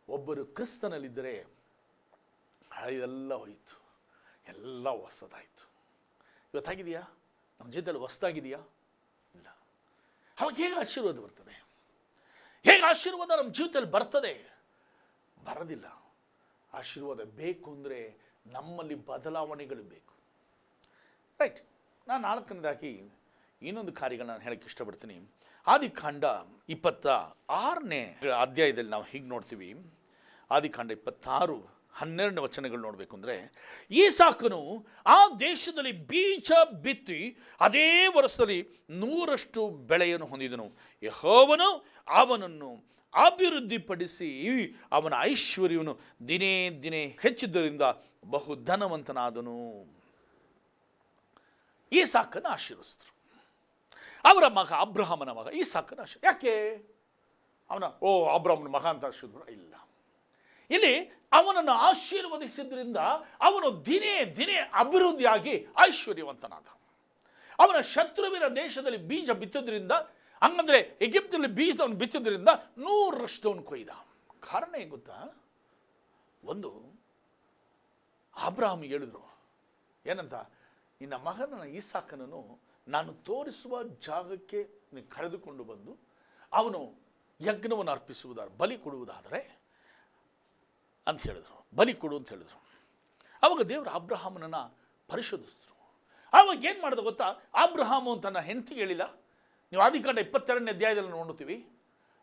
ಒಬ್ಬರು ಕ್ರಿಸ್ತನಲ್ಲಿದ್ದರೆ ಹಳೆಯೆಲ್ಲ ಹೋಯಿತು, ಎಲ್ಲ ಹೊಸದಾಯಿತು. ಇವತ್ತಾಗಿದೆಯಾ? ನಮ್ಮ ಜೀವಿತದಲ್ಲಿ ಹೊಸದಾಗಿದೆಯಾ? ಇಲ್ಲ. ಅವಾಗ ಹೇಗೆ ಆಶೀರ್ವಾದ ಬರ್ತದೆ? ಹೇಗೆ ಆಶೀರ್ವಾದ ನಮ್ಮ ಜೀವಿತದಲ್ಲಿ ಬರ್ತದೆ? ಬರೋದಿಲ್ಲ. ಆಶೀರ್ವಾದ ಬೇಕು ಅಂದರೆ ನಮ್ಮಲ್ಲಿ ಬದಲಾವಣೆಗಳು ಬೇಕು. ರೈಟ್. ನಾನು 4ನೇದಾಗಿ ಇನ್ನೊಂದು ಕಾರ್ಯಗಳನ್ನ ನಾನು ಹೇಳಕ್ಕೆ ಇಷ್ಟಪಡ್ತೀನಿ. ಆದಿಕಾಂಡ 26ನೇ ಅಧ್ಯಾಯದಲ್ಲಿ ನಾವು ಹೀಗೆ ನೋಡ್ತೀವಿ. ಆದಿಕಾಂಡ 26:12 ವಚನಗಳು ನೋಡಬೇಕು ಅಂದರೆ, ಈಸಾಕನು ಆ ದೇಶದಲ್ಲಿ ಬೀಜ ಬಿತ್ತಿ ಅದೇ ವರ್ಷದಲ್ಲಿ 100ರಷ್ಟು ಬೆಳೆಯನ್ನು ಹೊಂದಿದನು. ಯೆಹೋವನು ಅವನನ್ನು ಅಭಿವೃದ್ಧಿಪಡಿಸಿ ಅವನ ಐಶ್ವರ್ಯವನ್ನು ದಿನೇ ದಿನೇ ಹೆಚ್ಚಿದ್ದರಿಂದ ಬಹು ಧನವಂತನಾದನು. ಈಸಾಕನ ಆಶೀರ್ವದಿಸಿದ್ರು. ಅವರ ಮಗ ಅಬ್ರಹಾಮನ ಮಗ ಈಸಾಕನ ಯಾಕೆ ಅಬ್ರಹಾಮನ ಮಗ ಅಂತ ಆಶೀರ್ವಾದ ಇಲ್ಲ. ಇಲ್ಲಿ ಅವನನ್ನು ಆಶೀರ್ವದಿಸಿದ್ರಿಂದ ಅವನು ದಿನೇ ದಿನೇ ಅಭಿವೃದ್ಧಿಯಾಗಿ ಐಶ್ವರ್ಯವಂತನಾದ. ಅವನ ಶತ್ರುವಿನ ದೇಶದಲ್ಲಿ ಬೀಜ ಬಿತ್ತೋದ್ರಿಂದ, ಹಂಗಂದ್ರೆ ಈಜಿಪ್ಟಲ್ಲಿ ಬೀಜವನ್ನು ಬಿತ್ತೋದ್ರಿಂದ 100ರಷ್ಟು ಅವನು ಕೊಯ್ದ. ಕಾರಣ ಏನು ಗೊತ್ತಾ? ಒಂದು, ಅಬ್ರಹಾಮ್ ಹೇಳಿದ್ರು ಏನಂತ, ನಿನ್ನ ಮಗನ ಈಸಾಕನನ್ನು ನಾನು ತೋರಿಸುವ ಜಾಗಕ್ಕೆ ನೀನು ಕರೆದುಕೊಂಡು ಬಂದು ಅವನು ಯಜ್ಞವನ್ನು ಅರ್ಪಿಸುವುದಾದ್ರೆ, ಬಲಿ ಕೊಡುವುದಾದರೆ ಅಂತ ಹೇಳಿದ್ರು, ಬಲಿ ಕೊಡು ಅಂತ ಹೇಳಿದ್ರು. ಆವಾಗ ದೇವರು ಅಬ್ರಹಾಮನನ್ನು ಪರಿಶೋಧಿಸಿದ್ರು. ಆವಾಗ ಏನು ಮಾಡಿದ ಗೊತ್ತಾ? ಅಬ್ರಹಾಮು ತನ್ನ ಹೆಂಡತಿಗೆ ಹೇಳಿಲ್ಲ. ನೀವು ಆದಿಕಾಂಡ 22ನೇ ಅಧ್ಯಾಯದಲ್ಲಿ ನೋಡ್ತೀವಿ.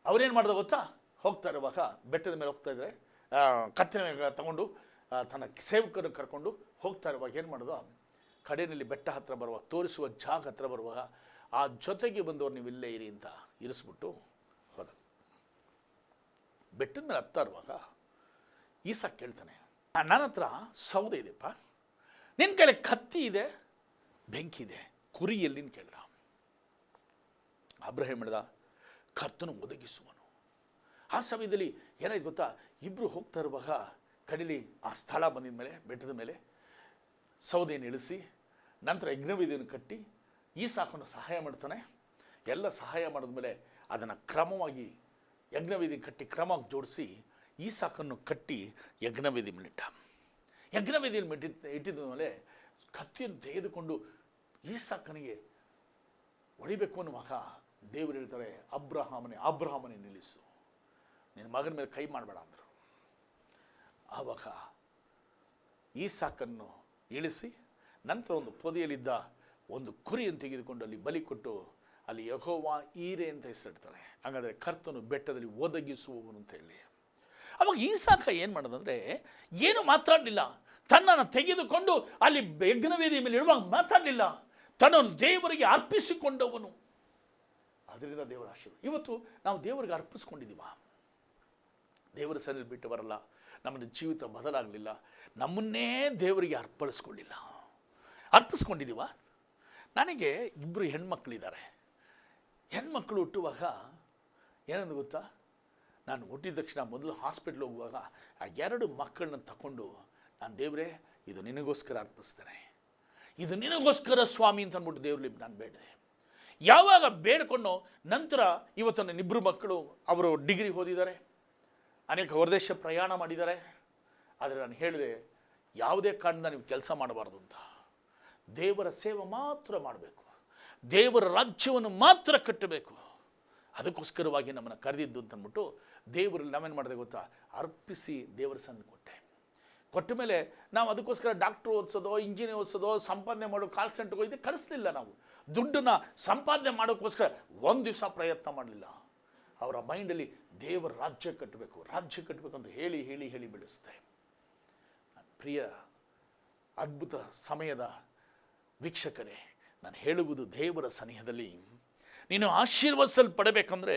ಅವ್ರೇನು ಮಾಡಿದ ಗೊತ್ತಾ? ಹೋಗ್ತಾ ಇರುವಾಗ ಬೆಟ್ಟದ ಮೇಲೆ ಹೋಗ್ತಾ ಇದ್ದಾರೆ, ಕತ್ತಿನ ತಗೊಂಡು ತನ್ನ ಸೇವಕರನ್ನು ಕರ್ಕೊಂಡು ಹೋಗ್ತಾ ಇರುವಾಗ ಏನು ಮಾಡೋದು? ಕಡೆಯಲ್ಲಿ ಬೆಟ್ಟ ಹತ್ರ ಬರುವಾಗ, ತೋರಿಸುವ ಜಾಗ ಹತ್ರ ಬರುವಾಗ ಆ ಜೊತೆಗೆ ಬಂದವ್ರು ನೀವು ಇಲ್ಲೇ ಇರಿ ಅಂತ ಇರಿಸ್ಬಿಟ್ಟು ಹೋದ. ಬೆಟ್ಟದ ಮೇಲೆ ಹತ್ತಾ ಇರುವಾಗ ಈಸಾಕ್ ಕೇಳ್ತಾನೆ, ನನ್ನ ಹತ್ರ ಸೌದೆ ಇದೆಪ್ಪ, ನಿನ್ನ ಕೈಲಿ ಕತ್ತಿ ಇದೆ, ಬೆಂಕಿ ಇದೆ, ಕುರಿ ಎಲ್ಲಿ ಅಂತ ಕೇಳ್ದ. ಅಬ್ರಹಾಮ್ ಹೇಳಿದ, ಕರ್ತನು ಒದಗಿಸುವನು. ಆ ಸಮಯದಲ್ಲಿ ಏನಾಯ್ತು ಗೊತ್ತಾ? ಇಬ್ಬರು ಹೋಗ್ತಾ ಇರುವಾಗ ಕಡಲಿ ಆ ಸ್ಥಳ ಬಂದಿದ ಮೇಲೆ, ಬೆಟ್ಟದ ಮೇಲೆ ಸೌದೆಯನ್ನು ಇಳಿಸಿ ನಂತರ ಯಜ್ಞವೇದಿಯನ್ನು ಕಟ್ಟಿ ಈಸಾಕನ್ನು ಸಹಾಯ ಮಾಡ್ತಾನೆ. ಎಲ್ಲ ಸಹಾಯ ಮಾಡಿದ್ಮೇಲೆ ಅದನ್ನು ಕ್ರಮವಾಗಿ ಯಜ್ಞವೇದಿಯನ್ನು ಕಟ್ಟಿ ಕ್ರಮವಾಗಿ ಜೋಡಿಸಿ ಈಸಾಕನ್ನು ಕಟ್ಟಿ ಯಜ್ಞವೇದಿ ಮೇಲಿಟ್ಟ. ಯಜ್ಞವೇದಿಯನ್ನು ಇಟ್ಟಿದ ಮೇಲೆ ಕತ್ತಿಯನ್ನು ತೆಗೆದುಕೊಂಡು ಈಸಾಕನಿಗೆ ಹೊಡಿಬೇಕು ಅನ್ನುವಾಗ ದೇವರು ಹೇಳ್ತಾರೆ, ಅಬ್ರಹಾಮನೇ ನಿಲ್ಲಿಸು, ನಿನ್ನ ಮಗನ ಮೇಲೆ ಕೈ ಮಾಡಬೇಡ ಅಂದರು. ಆವಾಗ ಈಸಾಕನ್ನು ಇಳಿಸಿ ನಂತರ ಒಂದು ಪೊದೆಯಲ್ಲಿದ್ದ ಒಂದು ಕುರಿಯನ್ನು ತೆಗೆದುಕೊಂಡು ಅಲ್ಲಿ ಬಲಿ ಕೊಟ್ಟು ಅಲ್ಲಿ ಯೆಹೋವ ಈರೆ ಅಂತ ಹೆಸರಿಡ್ತಾರೆ. ಹಾಗಾದರೆ ಕರ್ತನು ಬೆಟ್ಟದಲ್ಲಿ ಒದಗಿಸುವವನು ಅಂತ ಹೇಳಿ. ಅವಾಗ ಈಸಾಕ ಏನು ಮಾಡೋದಂದರೆ ಏನು ಮಾತಾಡಲಿಲ್ಲ. ತನ್ನನ್ನು ತೆಗೆದುಕೊಂಡು ಅಲ್ಲಿ ಯಜ್ಞವೇದಿಯ ಮೇಲೆ ಇಡುವಾಗ ಮಾತಾಡಲಿಲ್ಲ. ತನ್ನನ್ನು ದೇವರಿಗೆ ಅರ್ಪಿಸಿಕೊಂಡವನು. ಅದರಿಂದ ದೇವರ ಆಶೀರ್ವಾದ. ಇವತ್ತು ನಾವು ದೇವರಿಗೆ ಅರ್ಪಿಸ್ಕೊಂಡಿದ್ದೀವ? ದೇವರ ಸನ್ನಿಧಿ ಬಿಟ್ಟು ಬರಲ್ಲ, ನಮ್ಮ ಜೀವಿತ ಬದಲಾಗಲಿಲ್ಲ, ನಮ್ಮನ್ನೇ ದೇವರಿಗೆ ಅರ್ಪಿಸ್ಕೊಂಡಿದ್ದೀವ? ನನಗೆ 2 ಹೆಣ್ಮಕ್ಳಿದ್ದಾರೆ. ಹೆಣ್ಮಕ್ಳು ಹುಟ್ಟುವಾಗ ಏನಂದು ಗೊತ್ತಾ, ನಾನು ಹುಟ್ಟಿದ ತಕ್ಷಣ ಮೊದಲು ಹಾಸ್ಪಿಟ್ಲ್ ಹೋಗುವಾಗ ಆ 2 ಮಕ್ಕಳನ್ನ ತಗೊಂಡು ನಾನು ದೇವರೇ ಇದು ನಿನಗೋಸ್ಕರ ಅರ್ಪಿಸ್ತೇನೆ, ಇದು ನಿನಗೋಸ್ಕರ ಸ್ವಾಮಿ ಅಂತ ಅಂದ್ಬಿಟ್ಟು ದೇವ್ರಲ್ಲಿ ನಾನು ಬೇಡಿದೆ. ಯಾವಾಗ ಬೇಡ್ಕೊಂಡು ನಂತರ ಇವತ್ತು ನನ್ನ 2 ಮಕ್ಕಳು ಅವರು ಡಿಗ್ರಿ ಓದಿದ್ದಾರೆ, ಅನೇಕ ಹೊರದೇಶ ಪ್ರಯಾಣ ಮಾಡಿದ್ದಾರೆ. ಆದರೆ ನಾನು ಹೇಳಿದೆ, ಯಾವುದೇ ಕಾರಣದಿಂದ ನೀವು ಕೆಲಸ ಮಾಡಬಾರ್ದು ಅಂತ, ದೇವರ ಸೇವೆ ಮಾತ್ರ ಮಾಡಬೇಕು, ದೇವರ ರಾಜ್ಯವನ್ನು ಮಾತ್ರ ಕಟ್ಟಬೇಕು, ಅದಕ್ಕೋಸ್ಕರವಾಗಿ ನಮ್ಮನ್ನು ಕರೆದಿದ್ದು ಅಂತ ಅಂದ್ಬಿಟ್ಟು ದೇವರಲ್ಲಿ ನಾವೇನು ಮಾಡಿದೆ ಗೊತ್ತಾ, ಅರ್ಪಿಸಿ ದೇವರ ಸನ್ನಿಧಿ ಕೊಟ್ಟ ಮೇಲೆ ನಾವು ಅದಕ್ಕೋಸ್ಕರ ಡಾಕ್ಟ್ರು ಓದಿಸೋದೋ ಇಂಜಿನಿಯರ್ ಓದಿಸೋದೋ ಸಂಪಾದನೆ ಮಾಡೋ ಕಾಲ್ ಸೆಂಟರ್ಗೆ ಹೋಯ್ತು ಕಳಿಸ್ಲಿಲ್ಲ. ನಾವು ದುಡ್ಡನ್ನು ಸಂಪಾದನೆ ಮಾಡೋಕ್ಕೋಸ್ಕರ ಒಂದು ದಿವಸ ಪ್ರಯತ್ನ ಮಾಡಲಿಲ್ಲ. ಅವರ ಮೈಂಡಲ್ಲಿ ದೇವರ ರಾಜ್ಯ ಕಟ್ಟಬೇಕು ಅಂತ ಹೇಳಿ ಹೇಳಿ ಹೇಳಿ ಬೆಳೆಸುತ್ತೆ. ಪ್ರಿಯ ಅದ್ಭುತ ಸಮಯದ ವೀಕ್ಷಕರೇ, ನಾನು ಹೇಳುವುದು ದೇವರ ಸನಿಹದಲ್ಲಿ ನೀನು ಆಶೀರ್ವದಿಸಲ್ಪಡಬೇಕಂದ್ರೆ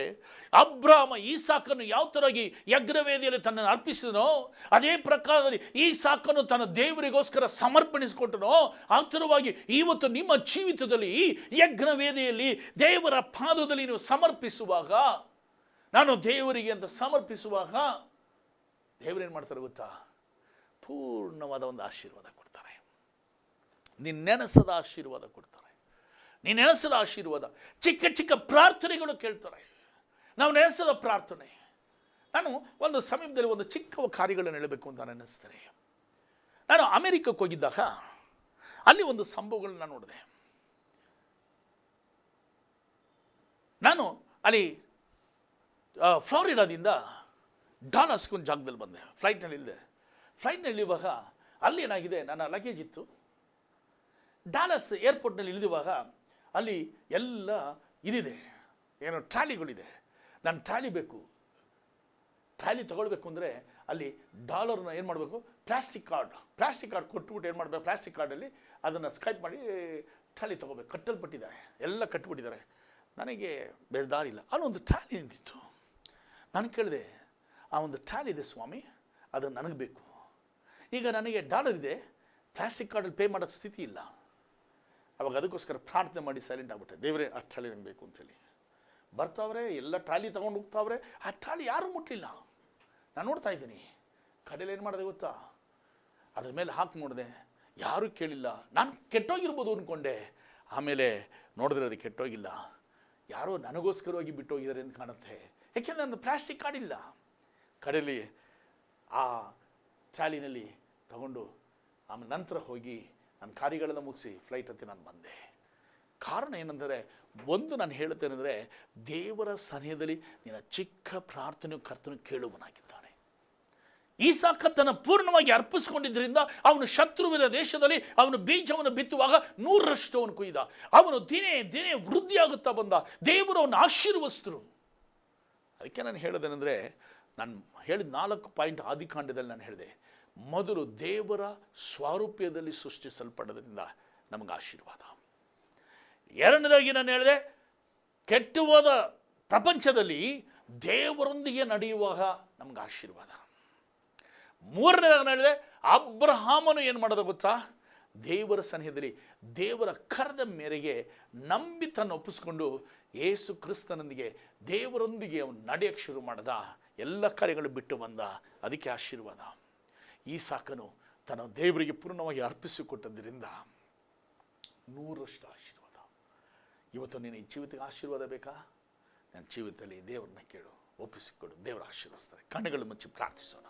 ಅಬ್ರಾಮ ಈಸಾಕನ್ನು ಯಾವ ಥರವಾಗಿ ಯಜ್ಞವೇದಿಯಲ್ಲಿ ತನ್ನನ್ನು ಅರ್ಪಿಸಿದನೋ ಅದೇ ಪ್ರಕಾರದಲ್ಲಿ ಈಸಾಕನ್ನು ತನ್ನ ದೇವರಿಗೋಸ್ಕರ ಸಮರ್ಪಣಿಸಿಕೊಟ್ಟನೋ ಆ ಥರವಾಗಿ ಇವತ್ತು ನಿಮ್ಮ ಜೀವಿತದಲ್ಲಿ ಯಜ್ಞವೇದಿಯಲ್ಲಿ ದೇವರ ಪಾದದಲ್ಲಿ ನೀವು ಸಮರ್ಪಿಸುವಾಗ, ನಾನು ದೇವರಿಗೆ ಅಂತ ಸಮರ್ಪಿಸುವಾಗ ದೇವರೇನು ಮಾಡ್ತಾರೆ ಗೊತ್ತಾ, ಪೂರ್ಣವಾದ ಒಂದು ಆಶೀರ್ವಾದ ಕೊಡ್ತಾರೆ. ನೀನು ನೆನೆಸದ ಆಶೀರ್ವಾದ ಕೊಡ್ತಾರೆ. ನೀನು ನೆನೆಸದ ಆಶೀರ್ವಾದ, ಚಿಕ್ಕ ಚಿಕ್ಕ ಪ್ರಾರ್ಥನೆಗಳು ಕೇಳ್ತಾರೆ. ನಾವು ನೆನೆಸದ ಪ್ರಾರ್ಥನೆ. ನಾನು ಒಂದು ಸಮೀಪದಲ್ಲಿ ಒಂದು ಚಿಕ್ಕ ಕಾರ್ಯಗಳನ್ನು ಹೇಳಬೇಕು ಅಂತ ನಾನು ನೆನೆಸ್ತೇನೆ. ನಾನು ಅಮೆರಿಕಕ್ಕೆ ಹೋಗಿದ್ದಾಗ ಅಲ್ಲಿ ಒಂದು ಸಂಭವಗಳನ್ನ ನೋಡಿದೆ. ನಾನು ಅಲ್ಲಿ ಫ್ಲಾರಿಡಾದಿಂದ ಡಾಲಸ್ಗೆ ಒಂದು ಜಾಗದಲ್ಲಿ ಬಂದೆ, ಫ್ಲೈಟ್ನಲ್ಲಿ ಇಳಿಯುವಾಗ ಅಲ್ಲಿ ಏನಾಗಿದೆ, ನನ್ನ ಲಗೇಜ್ ಇತ್ತು. ಡಾಲಸ್ ಏರ್ಪೋರ್ಟ್ನಲ್ಲಿ ಇಳಿಯುವಾಗ ಅಲ್ಲಿ ಎಲ್ಲ ಇದಿದೆ, ಏನೋ ಟ್ರಾಲಿಗಳಿದೆ. ನಾನು ಟ್ರಾಲಿ ತೊಗೊಳ್ಬೇಕು ಅಂದರೆ ಅಲ್ಲಿ ಡಾಲರ್ನ ಏನು ಮಾಡಬೇಕು, ಪ್ಲಾಸ್ಟಿಕ್ ಕಾರ್ಡ್ ಕೊಟ್ಬಿಟ್ಟು ಏನು ಮಾಡಬೇಕು, ಪ್ಲಾಸ್ಟಿಕ್ ಕಾರ್ಡಲ್ಲಿ ಅದನ್ನು ಸ್ಕೈಪ್ ಮಾಡಿ ಟ್ರಾಲಿ ತೊಗೋಬೇಕು. ಕಟ್ಟಲ್ಪಟ್ಟಿದ್ದಾರೆ, ಎಲ್ಲ ಕಟ್ಟಿಬಿಟ್ಟಿದ್ದಾರೆ. ನನಗೆ ಬೇರೆ ದಾರಿ ಇಲ್ಲ. ಅಲ್ಲೊಂದು ಟ್ರಾಲಿ ನಿಂತಿತ್ತು. ನಾನು ಕೇಳಿದೆ, ಆ ಒಂದು ಟ್ರಾಲಿ ಇದೆ ಸ್ವಾಮಿ, ಅದು ನನಗೆ ಬೇಕು. ಈಗ ನನಗೆ ಡಾಲರ್ ಇದೆ, ಪ್ಲಾಸ್ಟಿಕ್ ಕಾರ್ಡಲ್ಲಿ ಪೇ ಮಾಡೋ ಸ್ಥಿತಿ ಇಲ್ಲ. ಅವಾಗ ಅದಕ್ಕೋಸ್ಕರ ಪ್ರಾರ್ಥನೆ ಮಾಡಿ ಸೈಲೆಂಟ್ ಆಗ್ಬಿಟ್ಟೆ. ದೇವರೇ ಆ ಟ್ರಾಲಿ ನನಗೆ ಬೇಕು ಅಂತೇಳಿ. ಬರ್ತಾವ್ರೆ, ಎಲ್ಲ ಟ್ರಾಲಿ ತೊಗೊಂಡು ಹೋಗ್ತಾವ್ರೆ. ಆ ಟ್ರಾಲಿ ಯಾರೂ ಮುಟ್ಟಲಿಲ್ಲ. ನಾನು ನೋಡ್ತಾ ಇದ್ದೀನಿ. ಕಡೆಯಲ್ಲಿ ಏನು ಮಾಡಿದೆ ಗೊತ್ತಾ, ಅದ್ರ ಮೇಲೆ ಹಾಕಿ ನೋಡಿದೆ, ಯಾರೂ ಕೇಳಿಲ್ಲ. ನಾನು ಕೆಟ್ಟೋಗಿರ್ಬೋದು ಅಂದ್ಕೊಂಡೆ. ಆಮೇಲೆ ನೋಡಿದ್ರೆ ಅದು ಕೆಟ್ಟೋಗಿಲ್ಲ, ಯಾರೋ ನನಗೋಸ್ಕರವಾಗಿ ಬಿಟ್ಟೋಗಿದ್ದಾರೆ ಅಂತ ಕಾಣುತ್ತೆ. ಯಾಕೆಂದರೆ ನನ್ನ ಪ್ಲಾಸ್ಟಿಕ್ ಕಾರ್ಡ್ ಇಲ್ಲ. ಕಡೆಯಲ್ಲಿ ಆ ಟ್ರಾಲಿನಲ್ಲಿ ತಗೊಂಡು ಆಮೇಲೆ ನಂತರ ಹೋಗಿ ನನ್ನ ಕಾರ್ಯಗಳನ್ನು ಮುಗಿಸಿ ಫ್ಲೈಟ್ ಹತ್ತಿ ನಾನು ಬಂದೆ. ಕಾರಣ ಏನಂದರೆ, ಒಂದು ನಾನು ಹೇಳುತ್ತೇನೆಂದರೆ, ದೇವರ ಸನಿಹದಲ್ಲಿ ನಿನ್ನ ಚಿಕ್ಕ ಪ್ರಾರ್ಥನೆಯು ಕರ್ತನು ಕೇಳುವನಾಗಿದ್ದಾನೆ. ಈಸಾಕ ತನ್ನ ಪೂರ್ಣವಾಗಿ ಅರ್ಪಿಸಿಕೊಂಡಿದ್ದರಿಂದ ಅವನು ಶತ್ರುವಿನ ದೇಶದಲ್ಲಿ ಅವನು ಬೀಜವನ್ನು ಬಿತ್ತುವಾಗ 100ರಷ್ಟು ಅವನು ಕೊಯ್ದ. ಅವನು ದಿನೇ ದಿನೇ ವೃದ್ಧಿಯಾಗುತ್ತಾ ಬಂದ. ದೇವರು ಅವನು ಆಶೀರ್ವದಿಸಿದ್ರು. ಅದಕ್ಕೆ ನಾನು ಹೇಳೋದೇನೆಂದರೆ, ನಾನು ಹೇಳಿದ 4 ಪಾಯಿಂಟ್ ಆದಿಕಾಂಡದಲ್ಲಿ ನಾನು ಹೇಳಿದೆ. ಮೊದಲು ದೇವರ ಸ್ವಾರೂಪ್ಯದಲ್ಲಿ ಸೃಷ್ಟಿಸಲ್ಪಡೋದ್ರಿಂದ ನಮಗೆ ಆಶೀರ್ವಾದ. ಎರಡನೇದಾಗಿ ನಾನು ಹೇಳಿದೆ, ಕೆಟ್ಟು ಹೋದ ಪ್ರಪಂಚದಲ್ಲಿ ದೇವರೊಂದಿಗೆ ನಡೆಯುವಾಗ ನಮ್ಗೆ ಆಶೀರ್ವಾದ. ಮೂರನೇದಾಗಿ ನಾನು ಹೇಳಿದೆ, ಅಬ್ರಹಾಮನು ಏನು ಮಾಡೋದು ಗೊತ್ತಾ, ದೇವರ ಸನ್ನಿಧಿಯಲ್ಲಿ ದೇವರ ಕರೆದ ಮೇರೆಗೆ ನಂಬಿ ತನ್ನ ಒಪ್ಪಿಸ್ಕೊಂಡು ಯೇಸು ಕ್ರಿಸ್ತನೊಂದಿಗೆ ದೇವರೊಂದಿಗೆ ಅವನು ನಡೆಯಕ್ಕೆ ಶುರು ಮಾಡ್ದ. ಎಲ್ಲ ಕಾರ್ಯಗಳು ಬಿಟ್ಟು ಬಂದ. ಅದಕ್ಕೆ ಆಶೀರ್ವಾದ. ಈಸಾಕನು ತನ್ನ ದೇವರಿಗೆ ಪೂರ್ಣವಾಗಿ ಅರ್ಪಿಸಿಕೊಟ್ಟದ್ದರಿಂದ 100ರಷ್ಟು ಆಶೀರ್ವಾದ. ಇವತ್ತು ನಿನ್ನ ಈ ಜೀವಿತಕ್ಕೆ ಆಶೀರ್ವಾದ ಬೇಕಾ? ನನ್ನ ಜೀವಿತದಲ್ಲಿ ದೇವರನ್ನ ಕೇಳು, ಒಪ್ಪಿಸಿಕೊಡು, ದೇವರ ಆಶೀರ್ವದಿಸ್ತಾರೆ. ಕಣ್ಣುಗಳು ಮುಚ್ಚಿ ಪ್ರಾರ್ಥಿಸೋಣ.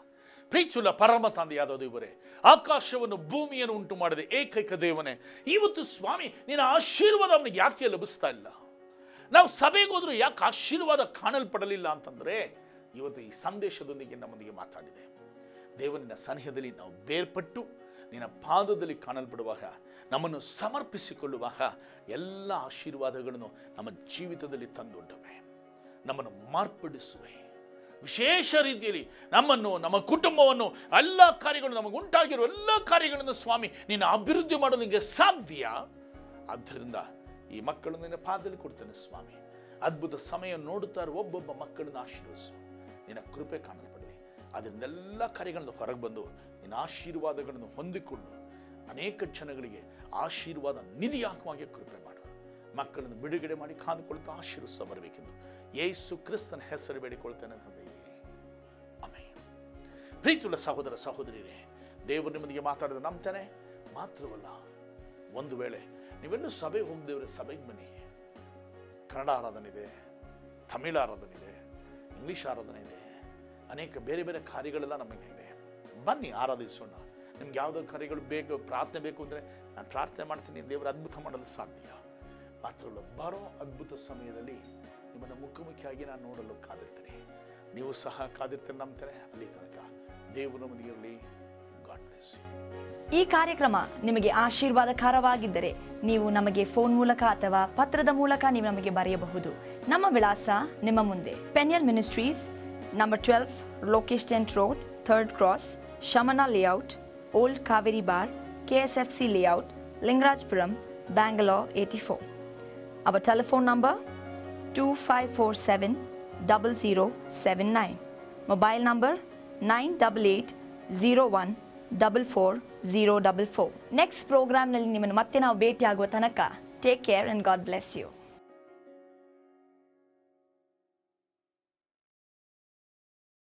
ಪ್ರೀತಿಸುಳ್ಳ ಪರಮ ತಂದೆಯಾದ ದೇವರೇ, ಆಕಾಶವನ್ನು ಭೂಮಿಯನ್ನು ಉಂಟು ಮಾಡಿದ ಏಕೈಕ ದೇವನೇ, ಇವತ್ತು ಸ್ವಾಮಿ ನಿನ್ನ ಆಶೀರ್ವಾದ ಅವನಿಗೆ ಯಾಕೆ ಲಭಿಸ್ತಾ ಇಲ್ಲ? ನಾವು ಸಭೆಗೆ ಹೋದ್ರೂ ಯಾಕೆ ಆಶೀರ್ವಾದ ಕಾಣಲ್ಪಡಲಿಲ್ಲ ಅಂತಂದರೆ, ಇವತ್ತು ಈ ಸಂದೇಶದೊಂದಿಗೆ ನಮ್ಮೊಂದಿಗೆ ಮಾತಾಡಿದೆ. ದೇವರಿನ ಸನಿಹದಲ್ಲಿ ನಾವು ಬೇರ್ಪಟ್ಟು ನಿನ್ನ ಪಾದದಲ್ಲಿ ಕಾಣಲ್ಪಡುವಾಗ, ನಮ್ಮನ್ನು ಸಮರ್ಪಿಸಿಕೊಳ್ಳುವಾಗ ಎಲ್ಲ ಆಶೀರ್ವಾದಗಳನ್ನು ನಮ್ಮ ಜೀವಿತದಲ್ಲಿ ತಂದೊಡ್ಡವೆ, ನಮ್ಮನ್ನು ಮಾರ್ಪಡಿಸುವೆ. ವಿಶೇಷ ರೀತಿಯಲ್ಲಿ ನಮ್ಮನ್ನು, ನಮ್ಮ ಕುಟುಂಬವನ್ನು, ಎಲ್ಲ ಕಾರ್ಯಗಳು ನಮಗೆ ಉಂಟಾಗಿರುವ ಎಲ್ಲ ಕಾರ್ಯಗಳನ್ನು ಸ್ವಾಮಿ ನಿನ್ನ ಅಭಿವೃದ್ಧಿ ಮಾಡಲು ನಿಮಗೆ ಸಾಧ್ಯ. ಆದ್ದರಿಂದ ಈ ಮಕ್ಕಳು ನಿನ್ನ ಪಾದದಲ್ಲಿ ಕೊಡ್ತೇನೆ ಸ್ವಾಮಿ. ಅದ್ಭುತ ಸಮಯ ನೋಡುತ್ತಾ ಒಬ್ಬೊಬ್ಬ ಮಕ್ಕಳನ್ನು ಆಶೀರ್ವದಿಸು. ನಿನ್ನ ಕೃಪೆ ಕಾಣಲ್ಪಡಲಿ. ಅದನ್ನೆಲ್ಲ ಕಾರ್ಯಗಳಿಂದ ಹೊರಗೆ ಬಂದು ನಿನ್ನ ಆಶೀರ್ವಾದಗಳನ್ನು ಹೊಂದಿಕೊಂಡು ಅನೇಕ ಜನಗಳಿಗೆ ಆಶೀರ್ವಾದ ನಿಧಿಯಾಗುವಾಗೆ ಕೃಪೆ ಮಾಡು. ಮಕ್ಕಳನ್ನು ಬಿಡುಗಡೆ ಮಾಡಿ ಕಾದುಕೊಳ್ತಾ ಆಶೀರ್ವಿಸ ಬರಬೇಕೆಂದು ಯೇಸು ಕ್ರಿಸ್ತನ ಹೆಸರು ಬೇಡಿಕೊಳ್ತೇನೆ ತಂದೆಯೇ, ಆಮೆನ್. ಪ್ರೀತಿಯುಳ್ಳ ಸಹೋದರ ಸಹೋದರಿಯರೇ, ದೇವರು ನಿಮ್ಮೊಂದಿಗೆ ಮಾತಾಡೋದು ನಂಬ್ತಾನೆ. ಮಾತ್ರವಲ್ಲ, ಒಂದು ವೇಳೆ ನೀವೆಲ್ಲೂ ಸಭೆಗೆ ಹೋಗದೇವ್ರೆ ಸಭೆಗೆ ಬನ್ನಿ. ಕನ್ನಡ ಆರಾಧನೆ ಇದೆ, ತಮಿಳು ಆರಾಧನೆ ಇದೆ, ಇಂಗ್ಲೀಷ್ ಆರಾಧನೆ ಇದೆ, ಅನೇಕ ಬೇರೆ ಬೇರೆ ಕಾರ್ಯಗಳೆಲ್ಲ ನಮಗೆ ಇದೆ. ಬನ್ನಿ ಆರಾಧಿಸೋಣ. ನಿಮ್ಗೆ ಯಾವುದೋ ಕಾರ್ಯಗಳು ಬೇಕು, ಪ್ರಾರ್ಥನೆ ಬೇಕು ಅಂದರೆ ನಾನು ಪ್ರಾರ್ಥನೆ ಮಾಡ್ತೀನಿ, ದೇವರು ಅದ್ಭುತ ಮಾಡಲು ಸಾಧ್ಯ. ಮಾತ್ರವಲ್ಲ, ಬರೋ ಅದ್ಭುತ ಸಮಯದಲ್ಲಿ ನಿಮ್ಮನ್ನು ಮುಖಾಮುಖಿಯಾಗಿ ನಾನು ನೋಡಲು ಕಾದಿರ್ತೀನಿ. ನೀವು ಸಹ ಕಾದಿರ್ತೀನಿ ನಂಬ್ತಾರೆ. ಅಲ್ಲಿ ತನಕ ದೇವರು ನಮ್ಮೊಂದಿಗೆ ಇರಲಿ. God bless you. ಈ ಕಾರ್ಯಕ್ರಮ ನಿಮಗೆ ಆಶೀರ್ವಾದಕರವಾಗಿದ್ದರೆ ನೀವು ನಮಗೆ ಫೋನ್ ಮೂಲಕ ಅಥವಾ ಪತ್ರದ ಮೂಲಕ ನೀವು ನಮಗೆ ಬರೆಯಬಹುದು. ನಮ್ಮ ವಿಳಾಸ ನಿಮ್ಮ ಮುಂದೆ. Peniel ministries, number 12, Lokesh tent road, 3rd cross, Shamanna layout, old Kaveri bar, KSFC layout, Lingarajapuram, Bangalore 84. Our telephone number 25470079. Mobile number 988014444. Next ಪ್ರೋಗ್ರಾಮ್ನಲ್ಲಿ ನಿಮ್ಮನ್ನು ಮತ್ತೆ ನಾವು ಭೇಟಿಯಾಗುವ ತನಕ take care and God bless you.